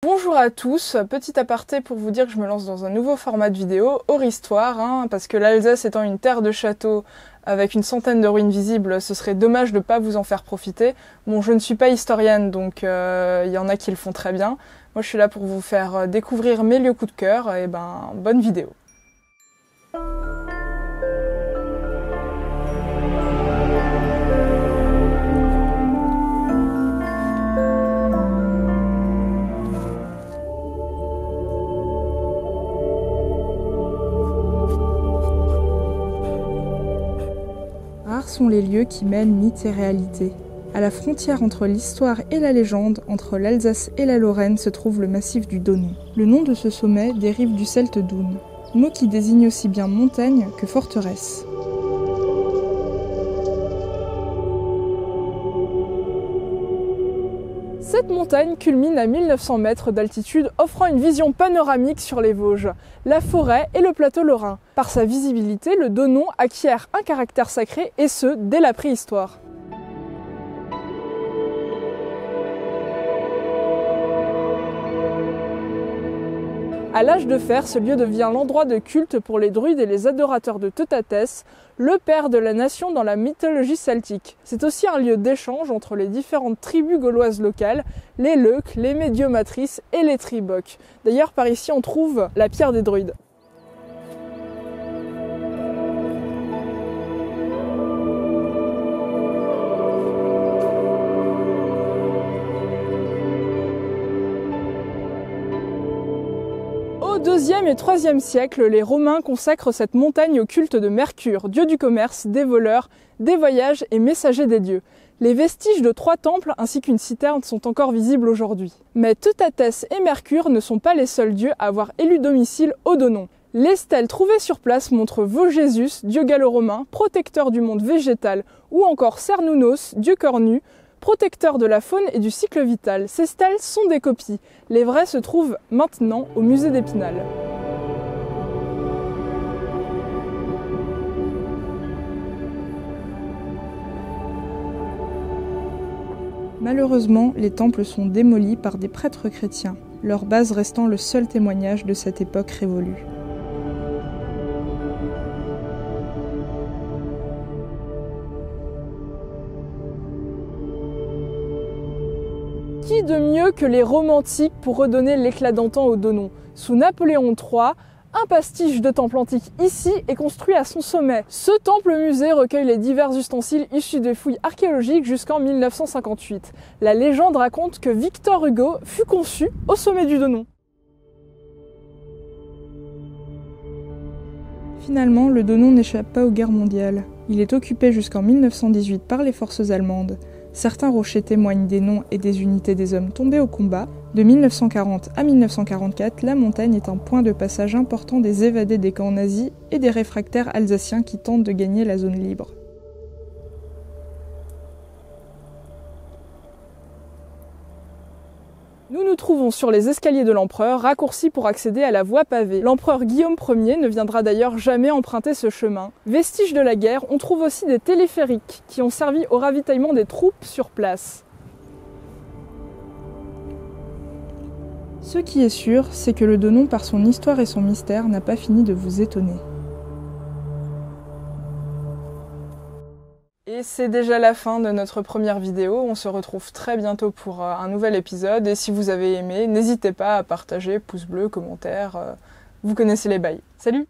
Bonjour à tous, petit aparté pour vous dire que je me lance dans un nouveau format de vidéo, hors histoire, parce que l'Alsace étant une terre de châteaux avec une centaine de ruines visibles, ce serait dommage de ne pas vous en faire profiter. Bon, je ne suis pas historienne, donc il y en a qui le font très bien. Moi je suis là pour vous faire découvrir mes lieux coup de cœur, et bonne vidéo. Rares sont les lieux qui mêlent mythes et réalité. À la frontière entre l'histoire et la légende, entre l'Alsace et la Lorraine, se trouve le massif du Donon. Le nom de ce sommet dérive du celte dun, mot qui désigne aussi bien montagne que forteresse. Cette montagne culmine à 1900 mètres d'altitude, offrant une vision panoramique sur les Vosges, la forêt et le plateau lorrain. Par sa visibilité, le Donon acquiert un caractère sacré, et ce, dès la préhistoire. À l'âge de fer, ce lieu devient l'endroit de culte pour les druides et les adorateurs de Teutates, le père de la nation dans la mythologie celtique. C'est aussi un lieu d'échange entre les différentes tribus gauloises locales, les Leucs, les Médiomatrices et les Tribocs. D'ailleurs, par ici, on trouve la pierre des druides. Au IIe et IIIe siècle, les Romains consacrent cette montagne au culte de Mercure, dieu du commerce, des voleurs, des voyages et messager des dieux. Les vestiges de 3 temples ainsi qu'une citerne sont encore visibles aujourd'hui. Mais Teutates et Mercure ne sont pas les seuls dieux à avoir élu domicile au Donon. Les stèles trouvées sur place montrent Vogésus, dieu gallo-romain, protecteur du monde végétal, ou encore Cernunnos, dieu cornu, protecteur de la faune et du cycle vital. Ces stèles sont des copies. Les vraies se trouvent maintenant au musée d'Épinal. Malheureusement, les temples sont démolis par des prêtres chrétiens, leur base restant le seul témoignage de cette époque révolue. Qui de mieux que les romantiques pour redonner l'éclat d'antan au Donon? Sous Napoléon III, un pastiche de temple antique ici est construit à son sommet. Ce temple-musée recueille les divers ustensiles issus des fouilles archéologiques jusqu'en 1958. La légende raconte que Victor Hugo fut conçu au sommet du Donon. Finalement, le Donon n'échappe pas aux guerres mondiales. Il est occupé jusqu'en 1918 par les forces allemandes. Certains rochers témoignent des noms et des unités des hommes tombés au combat. De 1940 à 1944, la montagne est un point de passage important des évadés des camps nazis et des réfractaires alsaciens qui tentent de gagner la zone libre. Nous nous trouvons sur les escaliers de l'empereur, raccourcis pour accéder à la voie pavée. L'empereur Guillaume Ier ne viendra d'ailleurs jamais emprunter ce chemin. Vestige de la guerre, on trouve aussi des téléphériques qui ont servi au ravitaillement des troupes sur place. Ce qui est sûr, c'est que le Donon, par son histoire et son mystère, n'a pas fini de vous étonner. Et c'est déjà la fin de notre première vidéo, on se retrouve très bientôt pour un nouvel épisode, et si vous avez aimé, n'hésitez pas à partager, pouce bleu, commentaire, vous connaissez les bails. Salut!